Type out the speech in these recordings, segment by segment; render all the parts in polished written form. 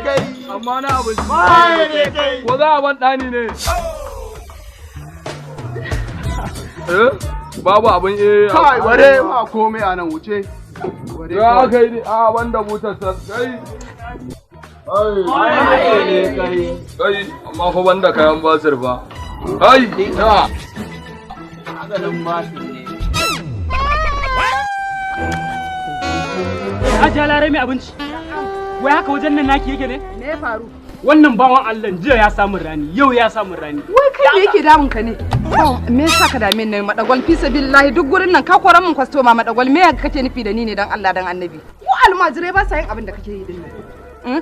kai. Amma na abinci. Maye ne kai. Ko za a ban ɗani ne? Babu abin Kai bare ba komai a nan wuce. Ya kai ne a wanda butar kai. Kai amma fa banda kayan basir ba. Kai na. Maganin basir ne. Hajiya Larai mai abinci. Wai haka wajen nan naki yake ne? Me ya faru? Wannan bawan Allah jiya ya samu rani, yau ya samu rani. Wai kai me yake damun ka ne? Me yasa ka dame ni Madagwal fi sabilillahi duk gurin nan ka koran mun kwastoma Madagwal me kake nufi da ni ne dan Allah dan Annabi? Mu almajirai ba sa yin abin da kake yi din nan.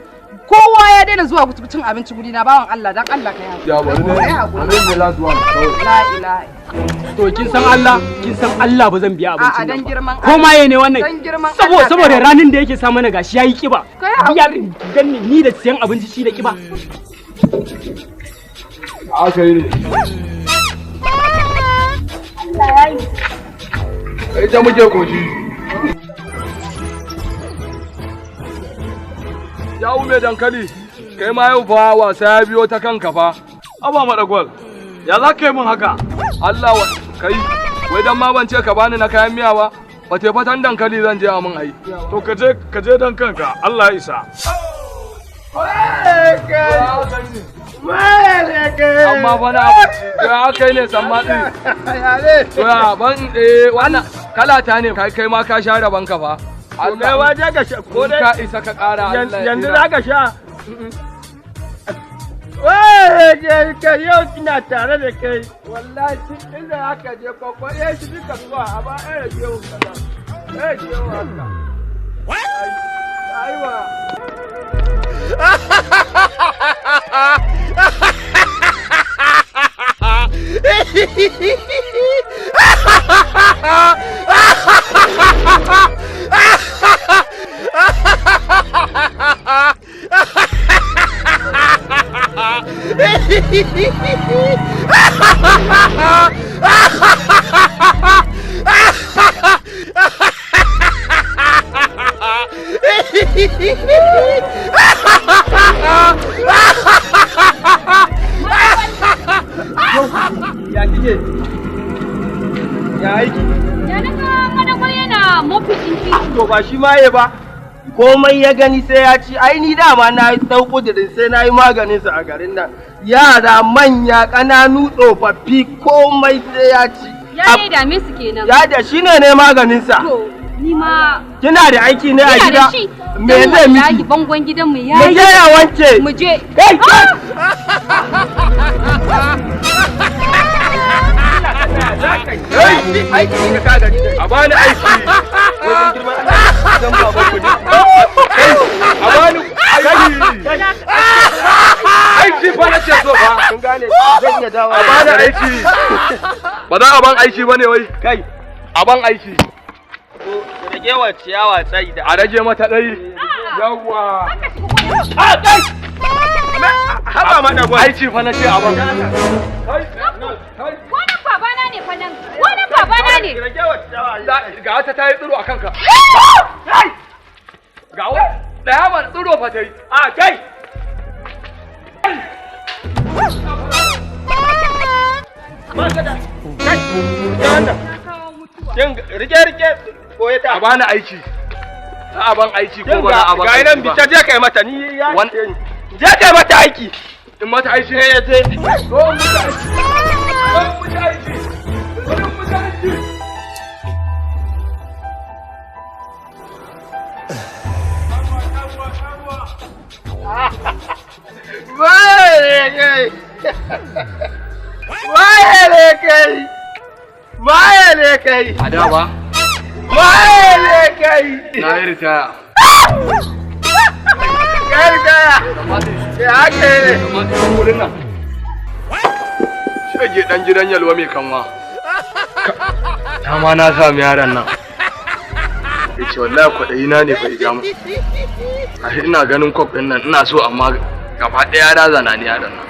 Kowa ya daina zuwa cin abinci guri na bawan Allah dan Allah kai hakuri. Ya bari ne. Abin da last one. La ilaha. To kin san Allah ba zan biya abinci. A'a dan girman ko maye ne wannan? Dan girman Allah. Saboda ranin da yake sa mana gashi yayi kiba. Ya dan ni da siyan abinci shi da kiba. Aka yi ne. Allah yayi. Kai ta muke koshi. Ya ume dankali, kai ma yau fa wasa ya biyo ta kanka fa. Aba Madagwal, ya za ka yi min haka? Allah kai, wai dan ma ban ce ka bani na kayan miya ba, ba te fatan dankali zan je a min ai. To ka je dan kanka, Allah ya isa. Amma fa na ya kai ne sammaɗi. To ya ban wannan kalata ne kai ma ka sha raban ka fa. Allah waje ka sha ko dai ka isa ka ƙara Allah yanzu za ka sha. Wai kai yau ina tare da kai. Wallahi tun inda aka je kwakwariya shi duka zuwa a ba ɗaya jewu kaza. Ɗaya jewu haka. Aiwa. Ya kike? Ya aiki? Ya naga Madagwal yana mafikin ki. To ba shi maye ba. Komai ya gani sai ya ci, ai ni dama na yi ɗau ƙudurin sai na yi maganin sa a garin nan. Yara manya ƙananu tsofaffi komai sai ya ci. Ya ne dame su kenan. Ya da shi ne maganin sa. To ni ma kina da aiki ne a gida? Me zai miki? Bangon gidan mu Mu je ya wanke. Mu je. Kai! Aiki ne ka gari dai. A bani aiki. Wajen girman Allah zan ba ku ne. A bani aiki. Aiki fa na ce so fa. Kun gane zan iya dawo. A bani aiki. Ba za a ban aiki ba ne wai. Kai, A ban aiki. to rage wa ciyawa tsayi da A rage mata ɗai. Yawwa. a kai. Haba Madagwal. Aiki fa na ce a ban. Wannan babana ne fa nan. Wannan babana ne. Rage wa ciyawa. Ga wata ta yi tsiro a kanka. Ga wata ɗaya man tsiro fa ta yi. A kai. Magada. Kai. Ya wannan. Rike koye ta. A bani aiki. Za a ban aiki ko ba za a ban Ga aiki nan ba. bita je kai mata ni ya Wan- ce ni. Je kai mata aiki. In mata aiki ne ya ce. Ko in mutu aiki. Ko in mutu aiki. Ko in mutu aiki. Waye kai. Waye kai. Waye ne kai. A da ba. Waye ne kai. Na yi ritaya. Kai kaya. Ya ake ne. Amma cikin wurin nan. Shege ɗan gidan yalwa mai kanwa. Ta ma na sami yaran nan. Yace wallahi kwaɗayi na ne fa ijamu. A ina ganin kwaf ɗin nan ina so amma gaba ɗaya razana ne yaran nan.